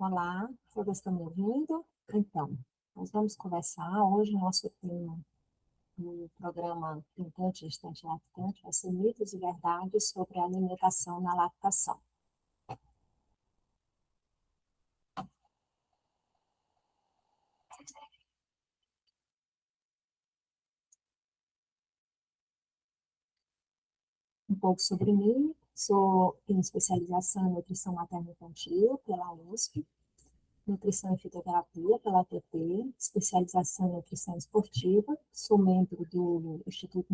Olá, todas estão me ouvindo? Então, nós vamos conversar hoje. O nosso tema no programa Tentante, Gestante, Lactante vai ser mitos e verdades sobre a alimentação na lactação. Um pouco sobre mim: tenho especialização em nutrição materno-infantil pela USP, nutrição e fitoterapia pela UTP, especialização em nutrição esportiva, sou membro do Instituto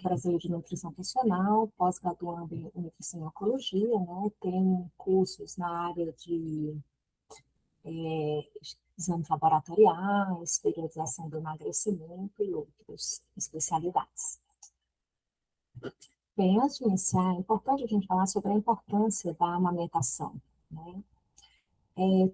Brasileiro de Nutrição Funcional, pós-graduando em nutrição e oncologia, né? Tenho cursos na área de exames laboratoriais, periodização do emagrecimento e outras especialidades. Bem, antes de iniciar, é importante a gente falar sobre a importância da amamentação, né?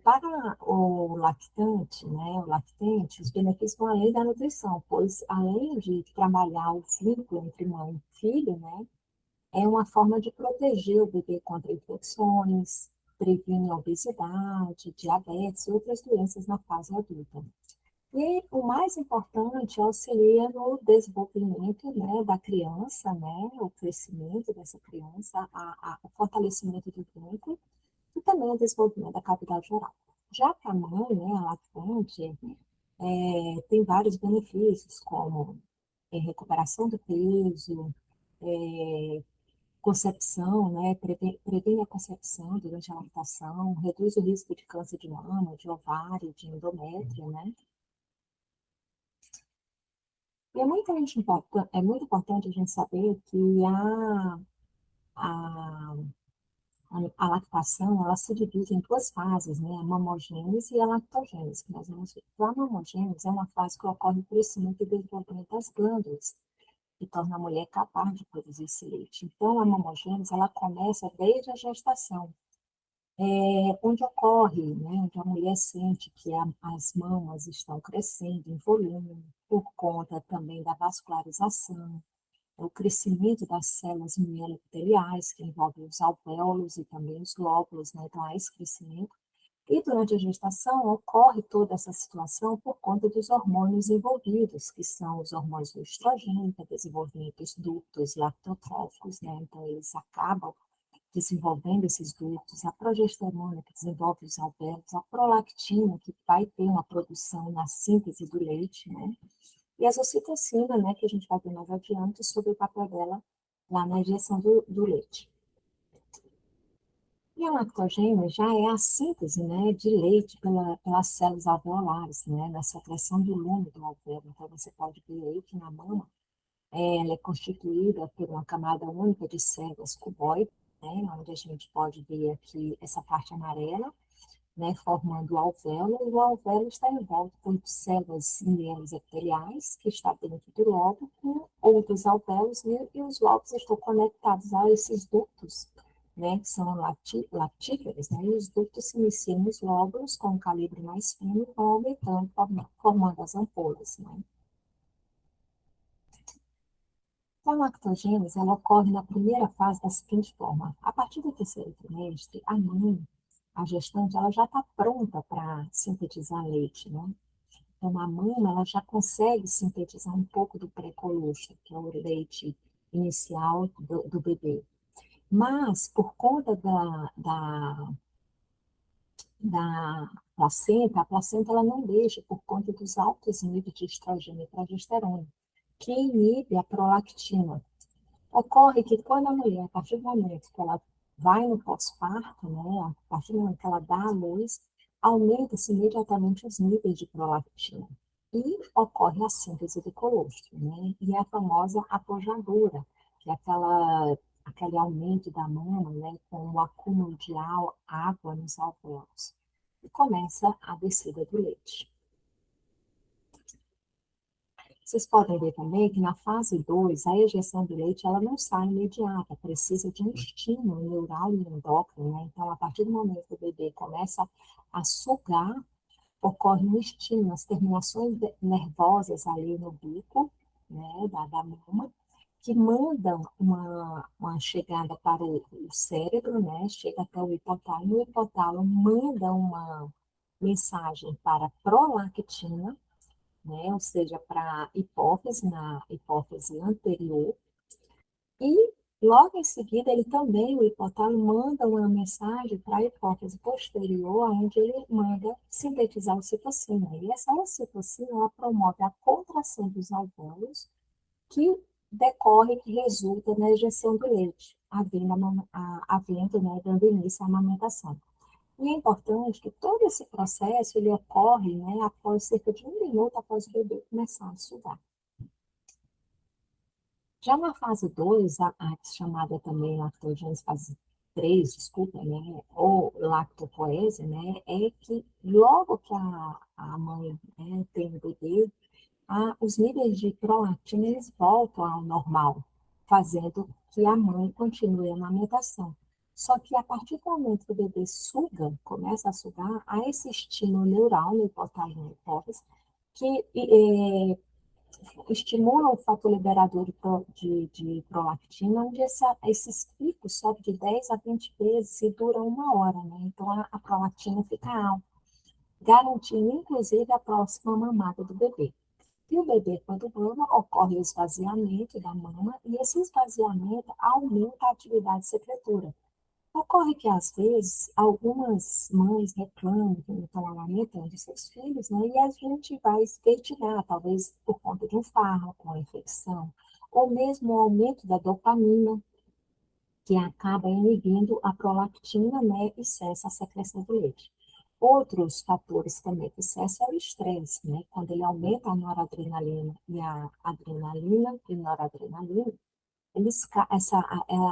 Para o lactante, né, o lactente, os benefícios vão além da nutrição, pois além de trabalhar o vínculo entre mãe e filho, né, é uma forma de proteger o bebê contra infecções, previne obesidade, diabetes e outras doenças na fase adulta. E o mais importante, auxilia no desenvolvimento, né, da criança, né, o crescimento dessa criança, o fortalecimento do vínculo e também o desenvolvimento da cavidade oral. Já para a mãe, né, a lactante, tem vários benefícios, como recuperação do peso, concepção, né, previne a concepção durante a lactação, reduz o risco de câncer de mama, de ovário, de endométrio, né? E é muito importante a gente saber que a, a lactação, ela se divide em duas fases, né? A mamogênese e a lactogênese, que nós vamos ver. Então, a mamogênese é uma fase que ocorre o crescimento e desenvolvimento das glândulas, que torna a mulher capaz de produzir esse leite. Então, a mamogênese, ela começa desde a gestação, onde ocorre, né, onde a mulher sente que as mamas estão crescendo em volume, por conta também da vascularização, o crescimento das células mieloepiteliais, que envolve os alvéolos e também os glóbulos, né, então há esse crescimento. E durante a gestação ocorre toda essa situação por conta dos hormônios envolvidos, que são os hormônios do estrogênio, que desenvolvem os ductos lactotróficos, né, então eles acabam desenvolvendo esses ductos, a progesterona, que desenvolve os alvéolos, a prolactina, que vai ter uma produção na síntese do leite, né? E a ocitocina, né, que a gente vai ver mais adiante, sobre o papel dela lá na injeção do leite. E a lactogênese já é a síntese, né, de leite pelas células alveolares, né, na secreção do lume do alvéolo. Então, você pode ver aí que na mama ela é constituída por uma camada única de células cuboides, né, onde a gente pode ver aqui essa parte amarela, né, formando o alvéolo, e o alvéolo está envolto por células mielos epiteliais, que está dentro do lóbulo, com outros alvéolos, e os lóbulos estão conectados a esses ductos, né, que são lactíferos, né, e os ductos se iniciam nos lóbulos com um calibre mais fino e vão aumentando, formando as ampolas, né. A lactogênese, ela ocorre na primeira fase da seguinte forma: a partir do terceiro trimestre, a mãe, a gestante, ela já está pronta para sintetizar leite, né? Então, a mama, ela já consegue sintetizar um pouco do pré-colostro, que é o leite inicial do bebê. Mas, por conta da placenta, a placenta ela não deixa, por conta dos altos níveis de estrogênio e progesterona, que inibe a prolactina. Ocorre que quando a mulher, a partir do momento que ela vai no pós-parto, né, a partir do momento que ela dá à luz, aumenta-se imediatamente os níveis de prolactina. E ocorre a síntese do colostro, né, e a famosa apojadura, que é aquele aumento da mama, né, com o acúmulo de água nos alvéolos. E começa a descida do leite. Vocês podem ver também que na fase 2, a ejeção do leite ela não sai imediata, precisa de um estímulo neural e endócrino, né? Então, a partir do momento que o bebê começa a sugar, ocorre um estímulo, as terminações nervosas ali no bico, né, da mama, que mandam uma chegada para o cérebro, né? Chega até o hipotálamo manda uma mensagem para a prolactina, né? Ou seja, para a hipófise, na hipófise anterior, e logo em seguida ele também, o hipotálamo, manda uma mensagem para a hipófise posterior, onde ele manda sintetizar ocitocina. E essa ocitocina, ela promove a contração dos alvéolos, que decorre, que resulta na ejeção do leite, havendo, né, dando início à amamentação. E é importante que todo esse processo ele ocorre, né, após cerca de 1 minuto após o bebê começar a sugar. Já na fase 2, a chamada também lactogênese fase 3, desculpa, né, ou lactopoese, né, é que logo que a mãe, né, tem o bebê, os níveis de prolactina eles voltam ao normal, fazendo que a mãe continue a amamentação. Só que a partir do momento que o bebê suga, começa a sugar, há esse estímulo neural no hipotálamo e na hipófise, que estimula o fator liberador de prolactina, onde esses picos sobem de 10 a 20 vezes e duram 1 hora, né? Então a prolactina fica alta, garantindo inclusive a próxima mamada do bebê. E o bebê, quando mama, ocorre o esvaziamento da mama e esse esvaziamento aumenta a atividade secretora. Ocorre que, às vezes, algumas mães reclamam que não estão amamentando seus filhos, né? E a gente vai investigar, talvez por conta de um fármaco, uma infecção, ou mesmo o aumento da dopamina, que acaba inibindo a prolactina, né? E cessa a secreção do leite. Outros fatores também que cessam é o estresse, né? Quando ele aumenta a noradrenalina e a adrenalina e noradrenalina,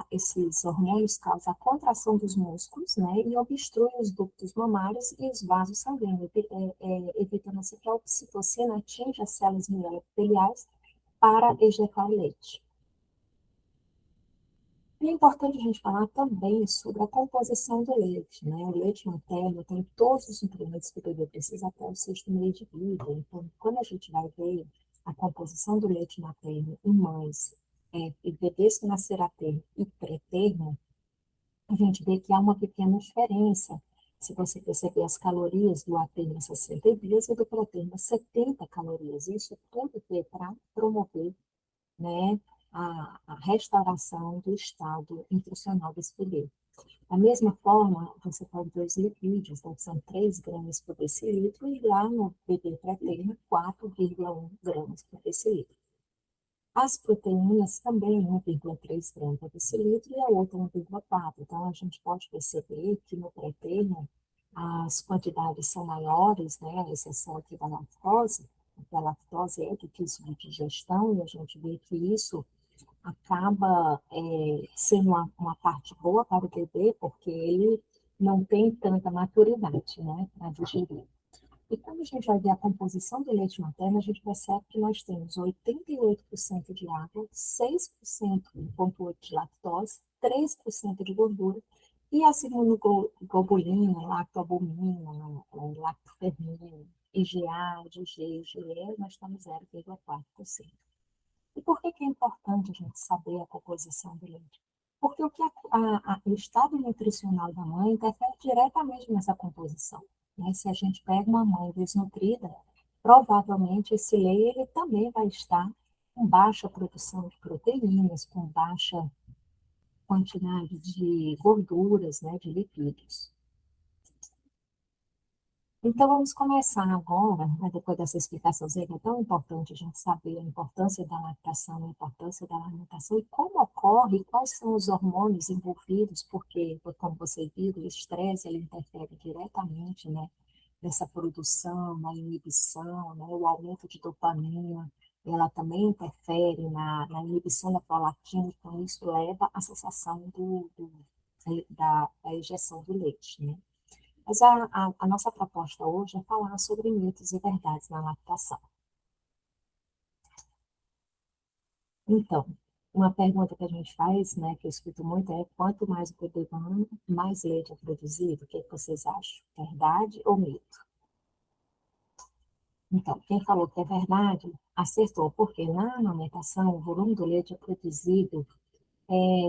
esses hormônios causam a contração dos músculos, né, e obstruem os ductos mamários e os vasos sanguíneos, evitando assim que a ocitocina atinja as células mieloepiteliais para ejetar o leite. E é importante a gente falar também sobre a composição do leite, né? O leite materno tem todos os nutrientes que o bebê precisa até o 6º mês de vida. Então, quando a gente vai ver a composição do leite materno em mães e bebês que nasceram a termo e pré-termo, a gente vê que há uma pequena diferença. Se você perceber as calorias do a-termo 60 dias e do pré-termo 70 calorias, isso tudo é para promover, né, a restauração do estado nutricional desse bebê. Da mesma forma, você pode ver os lipídios, né, que são 3 gramas por decilitro, e lá no bebê pré-termo, 4,1 gramas por decilitro. As proteínas também 1,3 gramas por decilitro e a outra 1,4. Então, a gente pode perceber que no pré-termo as quantidades são maiores, né, a exceção aqui da lactose, porque a lactose é difícil de digestão e a gente vê que isso acaba sendo uma parte boa para o bebê, porque ele não tem tanta maturidade, né, para digerir. E quando a gente vai ver a composição do leite materno, a gente percebe que nós temos 88% de água, 6,8% de lactose, 3% de gordura, e a imunoglobulina, lactoalbumina, lactofermina, IgA, IgG, IgE, nós estamos 0,4%. E por que é importante a gente saber a composição do leite? Porque o estado nutricional da mãe interfere diretamente nessa composição, né? Se a gente pega uma mãe desnutrida, provavelmente esse leite ele também vai estar com baixa produção de proteínas, com baixa quantidade de gorduras, né, de lipídios. Então, vamos começar agora, né, depois dessa explicação, que é tão importante a gente saber a importância da lactação, a importância da alimentação e como ocorre, quais são os hormônios envolvidos, porque, como vocês viram, o estresse ele interfere diretamente, né, nessa produção, na inibição, né, o aumento de dopamina, ela também interfere na inibição da prolactina, então isso leva à cessação da ejeção do leite, né? Mas a nossa proposta hoje é falar sobre mitos e verdades na lactação. Então, uma pergunta que a gente faz, né, que eu escuto muito é: quanto mais o bebê mama, mais leite é produzido? O que vocês acham? Verdade ou mito? Então, quem falou que é verdade Acertou, porque na amamentação o volume do leite é produzido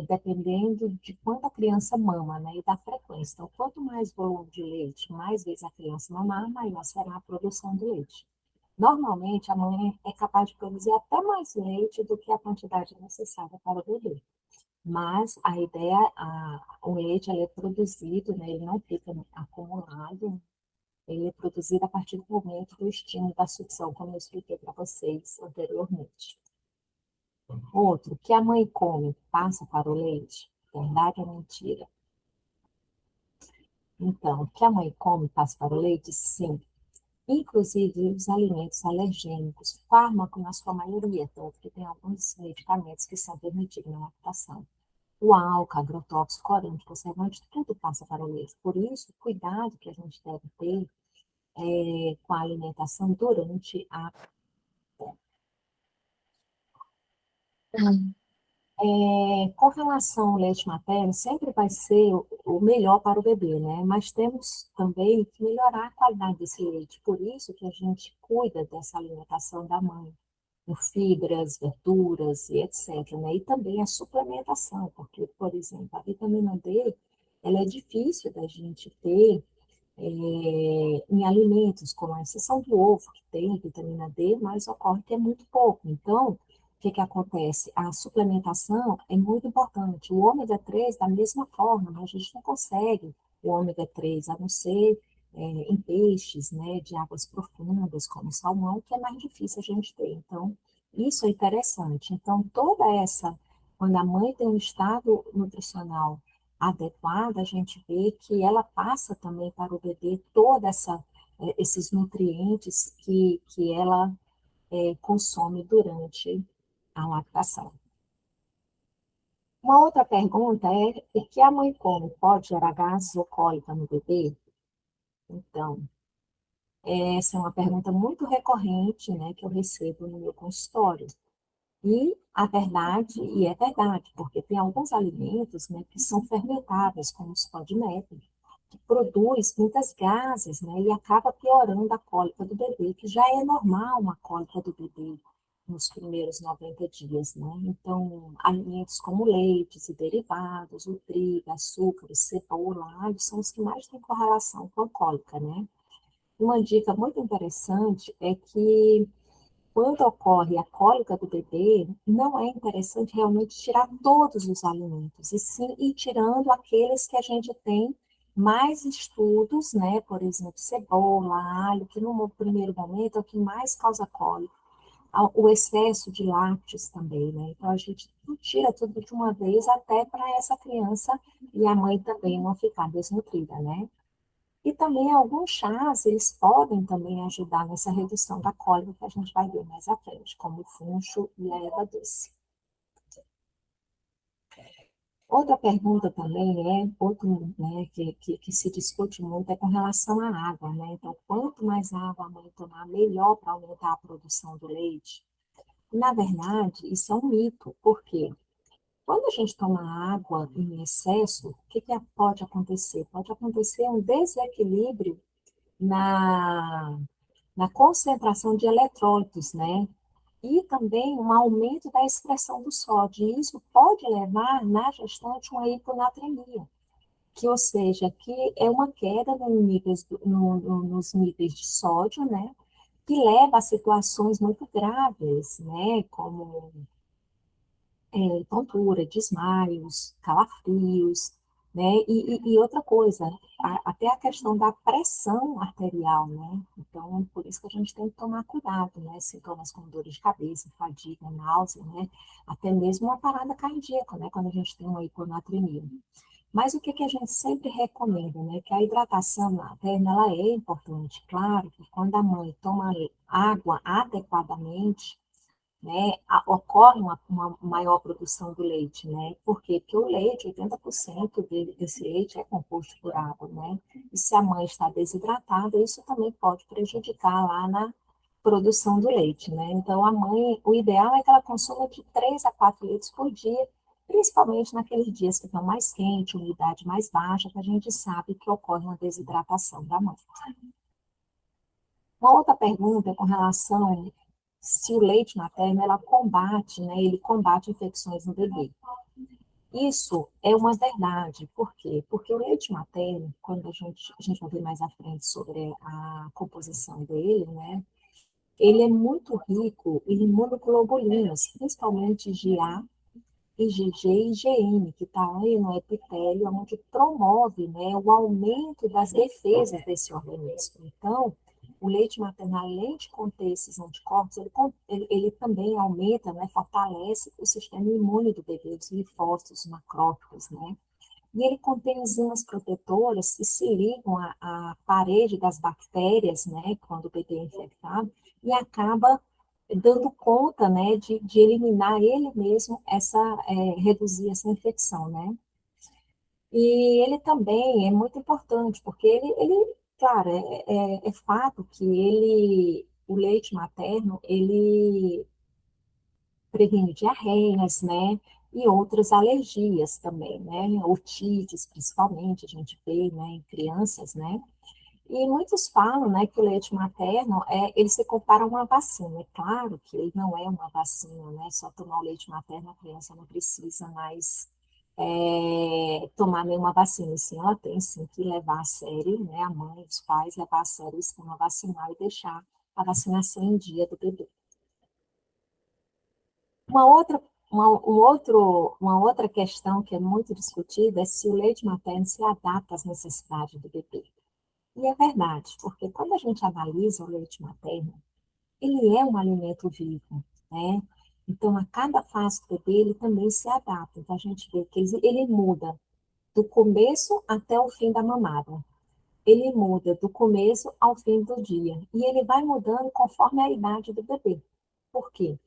dependendo de quanto a criança mama, né, e da frequência. Então, quanto mais volume de leite, mais vezes a criança mamar, maior será a produção de leite. Normalmente, a mãe é capaz de produzir até mais leite do que a quantidade necessária para o bebê. Mas a ideia, o leite ele é produzido, né, ele não fica acumulado, ele é produzido a partir do momento do estímulo da sucção, como eu expliquei para vocês anteriormente. Outro, que a mãe come, passa para o leite? Verdade ou mentira? Então, o que a mãe come, passa para o leite? Sim. Inclusive os alimentos alergênicos, fármaco na sua maioria, tanto que tem alguns medicamentos que são permitidos na lactação. O álcool, agrotóxico, corante, conservante, tudo passa para o leite. Por isso, cuidado que a gente deve ter com a alimentação durante a. Com relação ao leite materno, sempre vai ser o melhor para o bebê, né? Mas temos também que melhorar a qualidade desse leite. Por isso que a gente cuida dessa alimentação da mãe, com fibras, verduras e etc, né? E também a suplementação, porque, por exemplo, a vitamina D, ela é difícil da gente ter em alimentos, como a exceção do ovo, que tem vitamina D, mas ocorre que é muito pouco. Então, o que que acontece? A suplementação é muito importante. O ômega 3, da mesma forma, né? A gente não consegue o ômega 3, a não ser em peixes, né, de águas profundas, como o salmão, que é mais difícil a gente ter. Então, isso é interessante. Então, quando a mãe tem um estado nutricional adequada, a gente vê que ela passa também para o bebê esses nutrientes que ela consome durante a lactação. Uma outra pergunta é: o que a mãe come pode gerar gases ou cólica no bebê? Então, essa é uma pergunta muito recorrente, né, que eu recebo no meu consultório. E é verdade, porque tem alguns alimentos, né, que são fermentáveis, como os pó de neve, que produz muitas gases, né, e acaba piorando a cólica do bebê, que já é normal uma cólica do bebê nos primeiros 90 dias, né? Então, alimentos como leites e derivados, o trigo, açúcares, cebola, alho, são os que mais têm correlação com a cólica, né? Uma dica muito interessante é que quando ocorre a cólica do bebê, não é interessante realmente tirar todos os alimentos, e sim ir tirando aqueles que a gente tem mais estudos, né? Por exemplo, cebola, alho, que no primeiro momento é o que mais causa cólica. O excesso de lácteos também, né? Então a gente não tira tudo de uma vez, até para essa criança e a mãe também não ficar desnutrida, né? E também alguns chás, eles podem também ajudar nessa redução da cólica que a gente vai ver mais à frente, como o funcho e a erva doce. Outra pergunta também né, que se discute muito é com relação à água, né? Então, quanto mais água a mãe tomar, melhor para aumentar a produção do leite. Na verdade, isso é um mito, porque quando a gente toma água em excesso, o que pode acontecer? Pode acontecer um desequilíbrio na na concentração de eletrólitos, né? E também um aumento da expressão do sódio. E isso pode levar na gestante uma hiponatremia, que, ou seja, que é uma queda nos níveis de sódio, né? Que leva a situações muito graves, né? Como tontura, desmaios, calafrios, né? E outra coisa, até a questão da pressão arterial, né? Então, por isso que a gente tem que tomar cuidado, né? Sintomas como dor de cabeça, fadiga, náusea, né? Até mesmo uma parada cardíaca, né? Quando a gente tem uma hiponatremia. Mas o que a gente sempre recomenda, né? Que a hidratação materna, ela é importante. Claro que quando a mãe toma água adequadamente, né, ocorre uma maior produção do leite, né? Por quê? Porque o leite, 80% desse leite é composto por água, né? E se a mãe está desidratada, isso também pode prejudicar lá na produção do leite, né? Então, a mãe, o ideal é que ela consuma de 3 a 4 litros por dia, principalmente naqueles dias que estão mais quentes, umidade mais baixa, que a gente sabe que ocorre uma desidratação da mãe. Uma outra pergunta é com relação se o leite materno, ela combate, né, ele combate infecções no bebê. Isso é uma verdade. Por quê? Porque o leite materno, quando a gente vai ver mais à frente sobre a composição dele, né, ele é muito rico em imunoglobulinas, principalmente GA, IgG e IgM, que está aí no epitélio, onde promove, né, o aumento das defesas desse organismo. Então, o leite materno, além de conter esses anticorpos, ele também aumenta, né, fortalece o sistema imune do bebê, os linfócitos, os macrófagos, né? E ele contém enzimas protetoras que se ligam à parede das bactérias, né, quando o bebê é infectado, e acaba dando conta, né, de eliminar ele mesmo, reduzir essa infecção, né. E ele também é muito importante, porque claro, é fato que o leite materno, ele previne diarreias, né, e outras alergias também, né, otites, principalmente, a gente vê, né, em crianças, né, e muitos falam, né, que o leite materno, ele se compara a uma vacina. É claro que ele não é uma vacina, né, só tomar o leite materno, a criança não precisa mais tomar nenhuma vacina, sim, ela tem sim que levar a sério, né, a mãe, os pais, levar a sério o esquema vacinal e deixar a vacinação em dia do bebê. Uma outra, uma outra questão que é muito discutida é se o leite materno se adapta às necessidades do bebê. E é verdade, porque quando a gente analisa o leite materno, ele é um alimento vivo, né? Então, a cada fase do bebê, ele também se adapta. Então, a gente vê que ele muda do começo até o fim da mamada. Ele muda do começo ao fim do dia. E ele vai mudando conforme a idade do bebê. Por quê?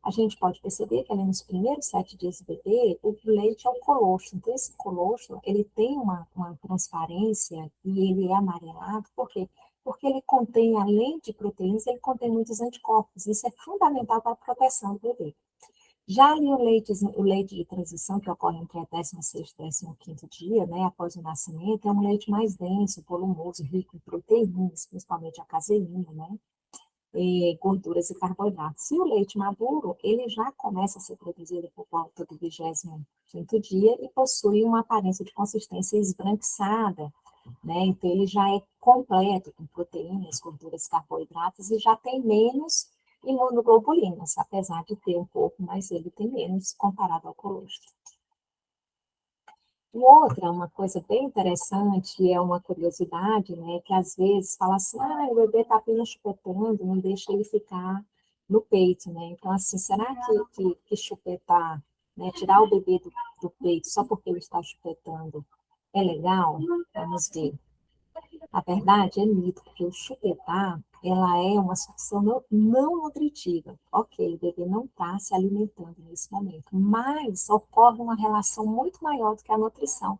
A gente pode perceber que ali nos primeiros 7 dias do bebê, o leite é o colostro. Então, esse colostro, ele tem uma transparência e ele é amarelado. Por quê? Porque ele contém, além de proteínas, ele contém muitos anticorpos. Isso é fundamental para a proteção do bebê. Já ali o leite de transição, que ocorre entre a 16º e 15º dia, né, após o nascimento, é um leite mais denso, volumoso, rico em proteínas, principalmente a caseína, né, gorduras e carboidratos. E o leite maduro, ele já começa a ser produzido por volta do 25º dia e possui uma aparência de consistência esbranquiçada, né? Então, ele já é completo, com proteínas, gorduras, carboidratos e já tem menos imunoglobulinas, apesar de ter um pouco, mas ele tem menos comparado ao colostro. Outra, uma coisa bem interessante, e é uma curiosidade, né, que às vezes fala assim, o bebê está apenas chupetando, não deixa ele ficar no peito, né? Então, assim, será que chupetar, né, tirar o bebê do peito só porque ele está chupetando é legal? Vamos ver. A verdade é mito, porque o chupetar, ela é uma sucção não nutritiva. Ok, o bebê não está se alimentando nesse momento, mas ocorre uma relação muito maior do que a nutrição,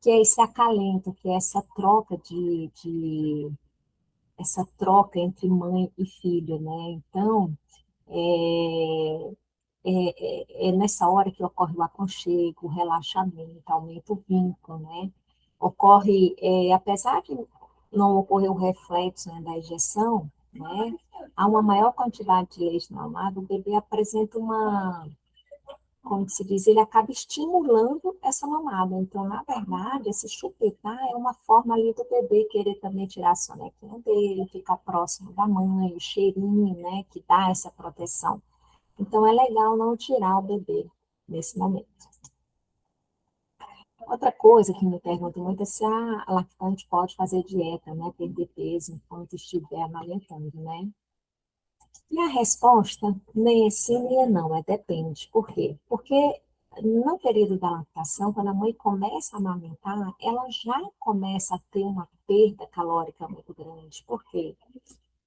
que é esse acalento, que é essa troca essa troca entre mãe e filho, né? Então, é, é nessa hora que ocorre o aconchego, o relaxamento, aumenta o vínculo, né? Ocorre, apesar de não ocorrer o reflexo, né, da injeção, né? Há uma maior quantidade de leite mamado, o bebê apresenta como se diz, ele acaba estimulando essa mamada. Então, na verdade, esse chupetar é uma forma ali do bebê querer também tirar a sonequinha dele, ficar próximo da mãe, o cheirinho, né, que dá essa proteção. Então, é legal não tirar o bebê nesse momento. Outra coisa que me perguntam muito é se a lactante pode fazer dieta, né, perder peso enquanto estiver amamentando, né? E a resposta nem é sim, nem é não, depende. Por quê? Porque no período da lactação, quando a mãe começa a amamentar, ela já começa a ter uma perda calórica muito grande. Por quê?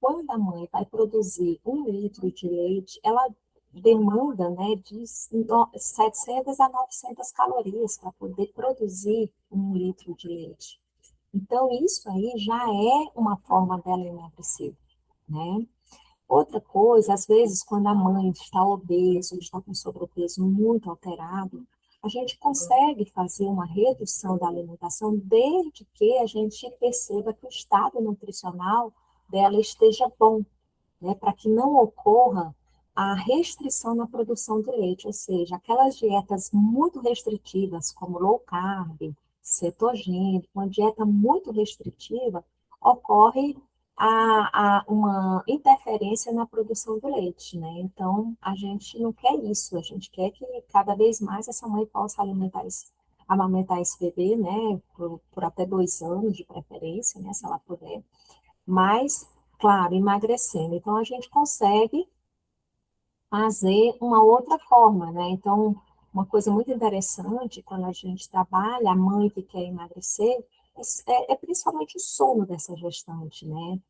Quando a mãe vai produzir 1 litro de leite, ela demanda, né, de 700 a 900 calorias para poder produzir 1 litro de leite. Então, isso aí já é uma forma dela emagrecer, né? Outra coisa, às vezes, quando a mãe está obesa ou está com sobrepeso muito alterado, a gente consegue fazer uma redução da alimentação desde que a gente perceba que o estado nutricional dela esteja bom, né, para que não ocorra a restrição na produção do leite, ou seja, aquelas dietas muito restritivas, como low carb, cetogênico, uma dieta muito restritiva, ocorre uma interferência na produção do leite, né? Então, a gente não quer isso, a gente quer que cada vez mais essa mãe possa amamentar esse bebê, né, por até 2 anos de preferência, né, se ela puder, mas, claro, emagrecendo. Então, a gente consegue fazer uma outra forma, né? Então, uma coisa muito interessante quando a gente trabalha, a mãe que quer emagrecer, é principalmente o sono dessa gestante, né?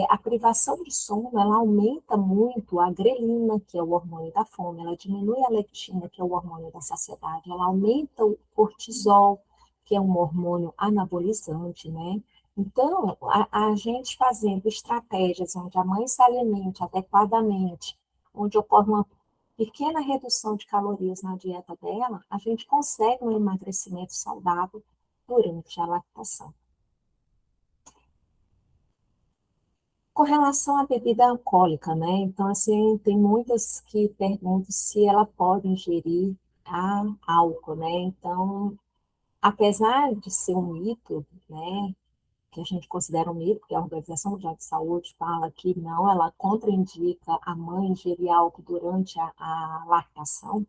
A privação de sono, ela aumenta muito a grelina, que é o hormônio da fome, ela diminui a leptina, que é o hormônio da saciedade, ela aumenta o cortisol, que é um hormônio anabolizante, né? Então, a gente fazendo estratégias onde a mãe se alimente adequadamente, onde ocorre uma pequena redução de calorias na dieta dela, a gente consegue um emagrecimento saudável durante a lactação. Com relação à bebida alcoólica, né? Então, assim, tem muitas que perguntam se ela pode ingerir álcool, né? Então, apesar de ser um mito, né, que a gente considera um mito, porque a Organização Mundial de Saúde fala que não, ela contraindica a mãe ingerir álcool durante a lactação.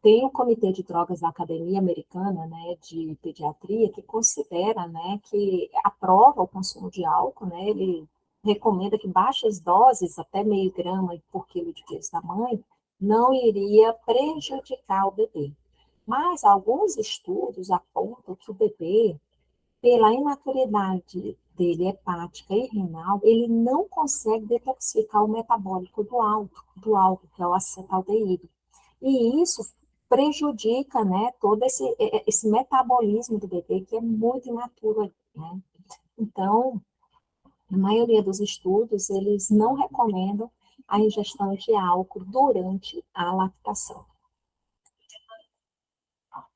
Tem o Comitê de Drogas da Academia Americana, né, de Pediatria, que considera, né, que aprova o consumo de álcool, né, ele recomenda que baixas doses, até meio grama por quilo de peso da mãe, não iria prejudicar o bebê. Mas alguns estudos apontam que o bebê, pela imaturidade dele hepática e renal, ele não consegue detoxificar o metabólico do álcool, que é o acetaldeído. E isso prejudica, né, todo esse metabolismo do bebê, que é muito imaturo, né? Então, a maioria dos estudos, eles não recomendam a ingestão de álcool durante a lactação.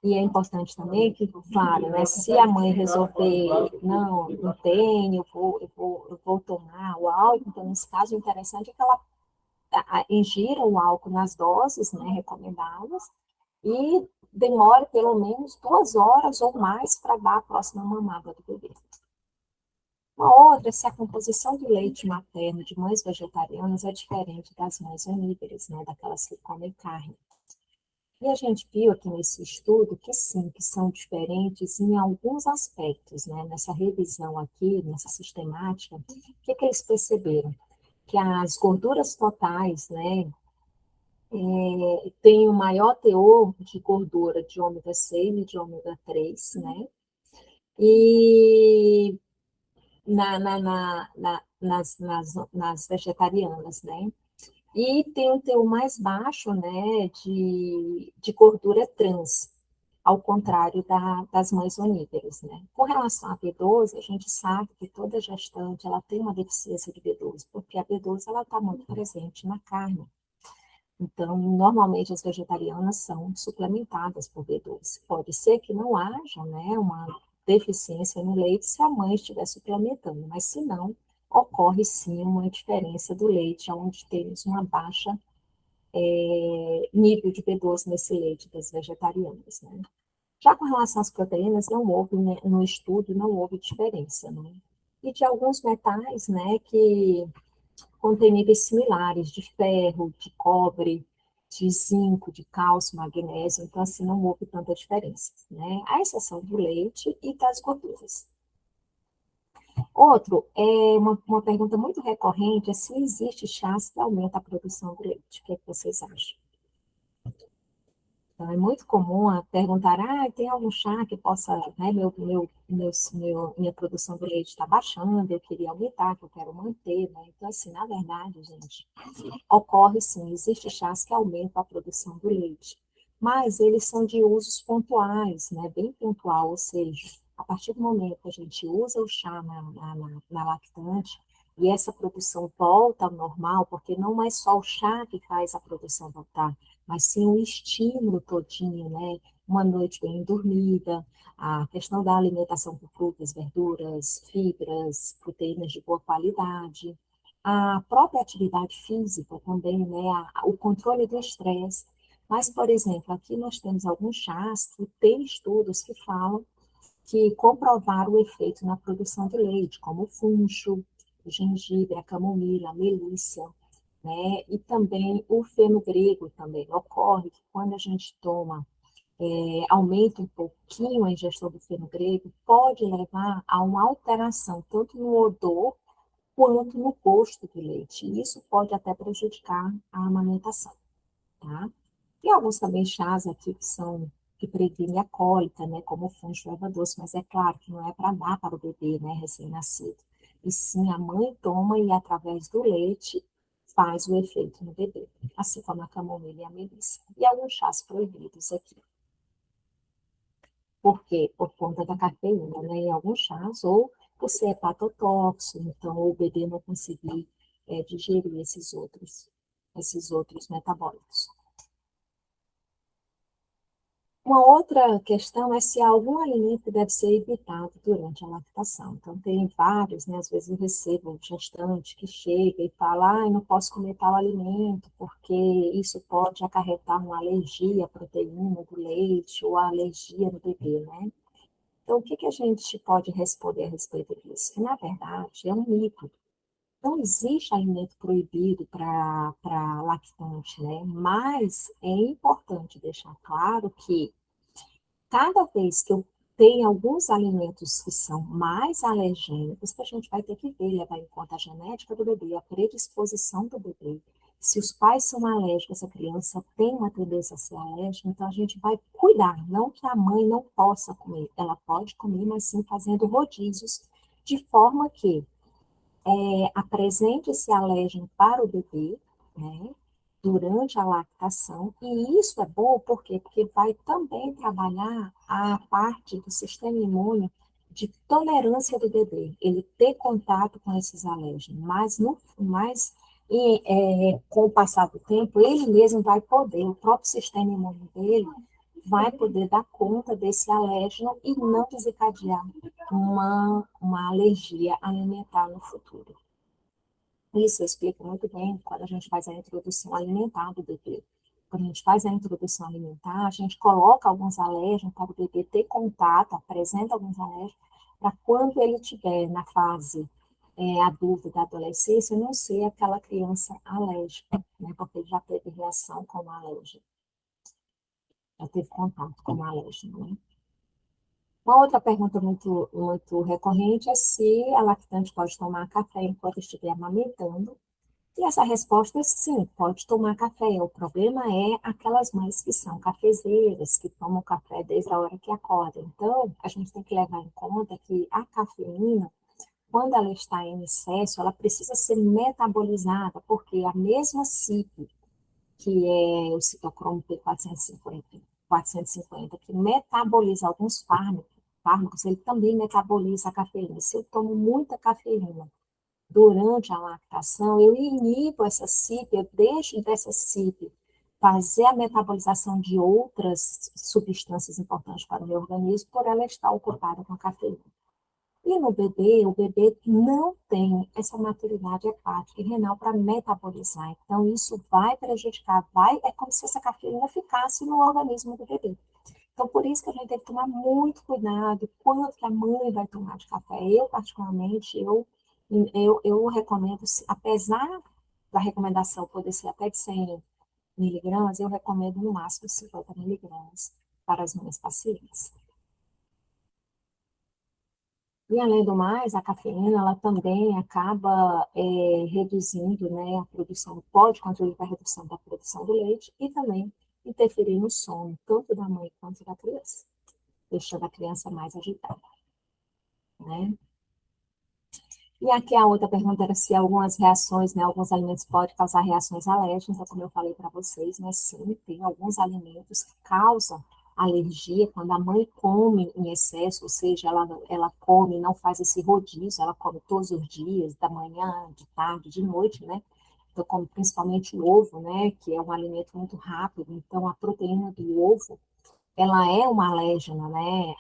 E é importante também que, claro, né, se a mãe resolver, não tenho, eu vou tomar o álcool, então, nesse caso, o interessante é que ela ingira o álcool nas doses, né, recomendadas, e demore pelo menos 2 horas ou mais para dar a próxima mamada do bebê. Uma outra é se a composição do leite materno de mães vegetarianas é diferente das mães onívoras, né, daquelas que comem carne. E a gente viu aqui nesse estudo que sim, que são diferentes em alguns aspectos, né? Nessa revisão aqui, nessa sistemática, o que eles perceberam? Que as gorduras totais, né, têm o maior teor de gordura de ômega 6 e de ômega 3, né? E nas vegetarianas, né? E tem um teor mais baixo, né, de gordura trans, ao contrário das mães onívoras, né? Com relação à B12, a gente sabe que toda gestante, ela tem uma deficiência de B12, porque a B12, ela está muito presente na carne. Então, normalmente as vegetarianas são suplementadas por B12. Pode ser que não haja, né, uma deficiência no leite se a mãe estiver suplementando, mas se não, ocorre sim uma diferença do leite, onde temos uma baixa nível de B12 nesse leite das vegetarianas, né? Já com relação às proteínas, não houve, né, no estudo, não houve diferença, né? E de alguns metais, né, que contêm níveis similares de ferro, de cobre, de zinco, de cálcio, magnésio, então assim não houve tanta diferença, né? À exceção do leite e das gorduras. Outro, uma pergunta muito recorrente é se existe chás que aumenta a produção do leite. O que é que vocês acham? Então, é muito comum perguntar, tem algum chá que possa, né, minha produção de leite está baixando, eu queria aumentar, que eu quero manter, né? Então, assim, na verdade, gente, ocorre sim, existe chás que aumentam a produção do leite, mas eles são de usos pontuais, né, bem pontual, ou seja, a partir do momento que a gente usa o chá na lactante, e essa produção volta ao normal, porque não é só o chá que faz a produção voltar, mas sim o estímulo todinho, né? Uma noite bem dormida, a questão da alimentação com frutas, verduras, fibras, proteínas de boa qualidade. a própria atividade física também, né, o controle do estresse. Mas, por exemplo, aqui nós temos alguns chás que tem estudos que falam que comprovaram o efeito na produção de leite, como o funcho, o gengibre, a camomila, a melícia, né? E também o fenogreco também ocorre que quando a gente toma, aumenta um pouquinho a ingestão do fenogreco, pode levar a uma alteração tanto no odor quanto no gosto do leite. E isso pode até prejudicar a amamentação, tá? Tem alguns também chás aqui que são que previnem a cólica, né, como o funcho e erva doce, mas é claro que não é para dar para o bebê, né, recém-nascido. E sim, a mãe toma e através do leite faz o efeito no bebê, assim como a camomila e a melissa. E alguns chás proibidos aqui. Por quê? Por conta da cafeína, né, em alguns chás, ou por ser hepatotóxico, então o bebê não conseguir digerir esses outros metabólicos. Uma outra questão é se algum alimento deve ser evitado durante a lactação. Então, tem vários, né? Às vezes eu recebo um gestante que chega e fala, ah, eu não posso comer tal alimento, porque isso pode acarretar uma alergia à proteína do leite ou a alergia no bebê, né? Então, o que que a gente pode responder a respeito disso? Que, na verdade, é um mito. Não existe alimento proibido para lactante, né? Mas é importante deixar claro que cada vez que eu tenho alguns alimentos que são mais alergênicos, que a gente vai ter que ver, levar em conta a genética do bebê, a predisposição do bebê. Se os pais são alérgicos, a criança tem uma tendência a ser alérgica, então a gente vai cuidar, não que a mãe não possa comer, ela pode comer, mas sim fazendo rodízios, de forma que apresente esse alérgeno para o bebê, né, durante a lactação, e isso é bom, por quê? Porque vai também trabalhar a parte do sistema imune de tolerância do bebê, ele ter contato com esses alérgenos, mas, com o passar do tempo, ele mesmo vai poder, o próprio sistema imune dele vai poder dar conta desse alérgeno e não desencadear uma alergia alimentar no futuro. Isso eu explico muito bem quando a gente faz a introdução alimentar do bebê. Quando a gente faz a introdução alimentar, a gente coloca alguns alérgenos para o bebê ter contato, apresenta alguns alérgenos, para quando ele estiver na fase adulta da adolescência, não ser aquela criança alérgica, né? Porque ele já teve reação com o alérgeno, já teve contato com o alérgeno, né? Uma outra pergunta muito recorrente é se a lactante pode tomar café enquanto estiver amamentando. E essa resposta é sim, pode tomar café. O problema é aquelas mães que são cafezeiras, que tomam café desde a hora que acordam. Então, a gente tem que levar em conta que a cafeína, quando ela está em excesso, ela precisa ser metabolizada, porque a mesma CIP, que é o citocromo P450, que metaboliza alguns fármacos, ele também metaboliza a cafeína. Se eu tomo muita cafeína durante a lactação, eu inibo essa CIP, eu deixo dessa CIP fazer a metabolização de outras substâncias importantes para o meu organismo, por ela estar ocupada com a cafeína. E no bebê, o bebê não tem essa maturidade hepática e renal para metabolizar. Então, isso vai prejudicar, é como se essa cafeína ficasse no organismo do bebê. Então, por isso que a gente tem que tomar muito cuidado quanto que a mãe vai tomar de café. Eu, particularmente, eu recomendo, apesar da recomendação poder ser até de 100 miligramas, eu recomendo no máximo 50 miligramas para as minhas pacientes. E, além do mais, a cafeína, ela também acaba reduzindo, né, a produção, pode contribuir para a redução da produção do leite e também interferir no sono, tanto da mãe quanto da criança, deixando a criança mais agitada, né? E aqui a outra pergunta era se algumas reações, né, alguns alimentos podem causar reações alérgicas, então, como eu falei para vocês, né, sim, tem alguns alimentos que causam alergia quando a mãe come em excesso, ou seja, ela come, não faz esse rodízio, ela come todos os dias, da manhã, de tarde, de noite, né? Então, come principalmente o ovo, né, que é um alimento muito rápido, então a proteína do ovo, ela é uma alérgena, né,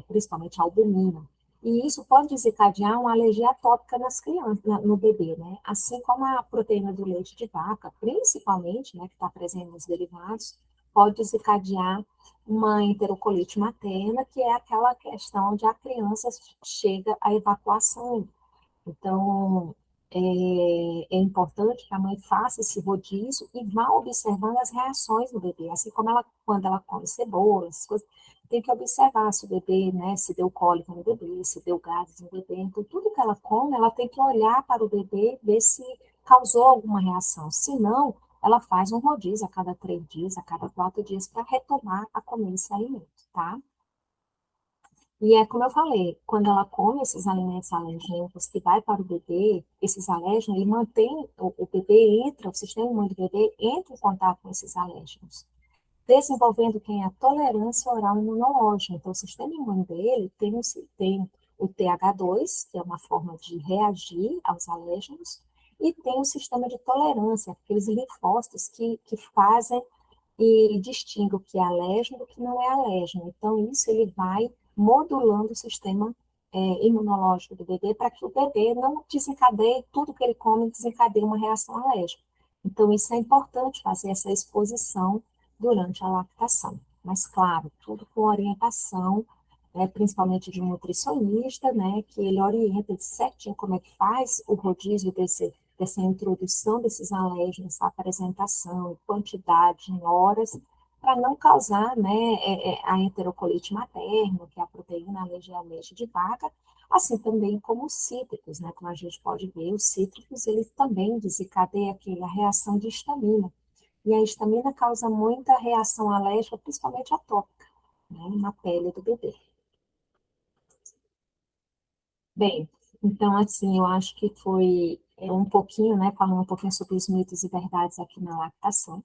principalmente a albumina. E isso pode desencadear uma alergia atópica nas crianças, no bebê, né? Assim como a proteína do leite de vaca, principalmente, né, que está presente nos derivados, pode desencadear uma enterocolite materna, que é aquela questão onde a criança chega à evacuação. Então, é importante que a mãe faça esse rodízio e vá observando as reações do bebê, assim como ela, quando ela come cebola, essas coisas, tem que observar se o bebê, né, se deu cólica no bebê, se deu gases no bebê. Então, tudo que ela come, ela tem que olhar para o bebê, ver se causou alguma reação. Se não, ela faz um rodízio a cada 3 dias, a cada 4 dias, para retomar a comer esse alimento, tá? E é como eu falei, quando ela come esses alimentos alérgicos que vai para o bebê, esses alérgenos, ele mantém, o bebê entra, o sistema imune do bebê entra em contato com esses alérgenos, desenvolvendo quem é a tolerância oral imunológica. Então, o sistema imune dele tem o TH2, que é uma forma de reagir aos alérgenos, e tem o sistema de tolerância, aqueles linfócitos que fazem e distingue o que é alérgeno do que não é alérgeno. Então, isso ele vai modulando o sistema imunológico do bebê para que o bebê não desencadeie, tudo que ele come desencadeie uma reação alérgica. Então, isso é importante fazer essa exposição durante a lactação. Mas, claro, tudo com orientação, principalmente de um nutricionista, né, que ele orienta certinho como é que faz o rodízio dessa introdução desses alérgenos, a apresentação, quantidade em horas, para não causar, né, a enterocolite materna, que é a proteína alergia ao leite de vaca, assim também como os cítricos, né, como a gente pode ver, os cítricos, eles também desencadeiam aquela reação de histamina, e a histamina causa muita reação alérgica, principalmente atópica, né, na pele do bebê. Bem, então, assim, eu acho que foi um pouquinho, né, falando um pouquinho sobre os mitos e verdades aqui na lactação,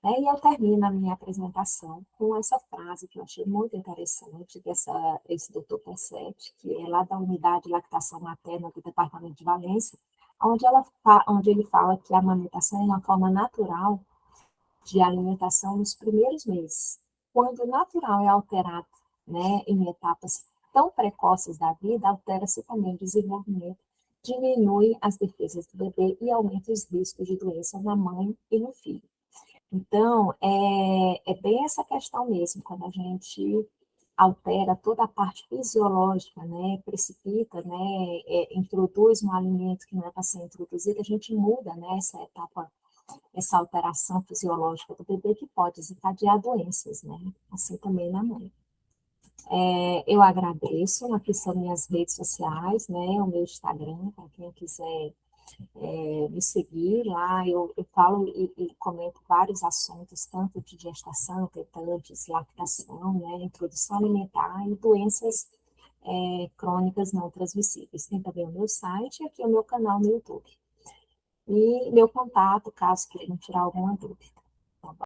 né, e eu termino a minha apresentação com essa frase que eu achei muito interessante, esse doutor Persetti, que é lá da Unidade de Lactação Materna do Departamento de Valência, onde ele fala que a amamentação é uma forma natural de alimentação nos primeiros meses. Quando o natural é alterado, né, em etapas tão precoces da vida, altera-se também o desenvolvimento, diminui as defesas do bebê e aumenta os riscos de doenças na mãe e no filho. Então, é bem essa questão mesmo, quando a gente altera toda a parte fisiológica, né, precipita, né, introduz um alimento que não é para ser introduzido, a gente muda, né, essa etapa, essa alteração fisiológica do bebê que pode desencadear doenças, né? Assim também na mãe. Eu agradeço, aqui são minhas redes sociais, né? O meu Instagram, para quem quiser me seguir lá, eu falo e comento vários assuntos, tanto de gestação, gestantes, lactação, né? Introdução alimentar e doenças crônicas não transmissíveis. Tem também o meu site e aqui o meu canal no YouTube. E meu contato, caso queiram tirar alguma dúvida.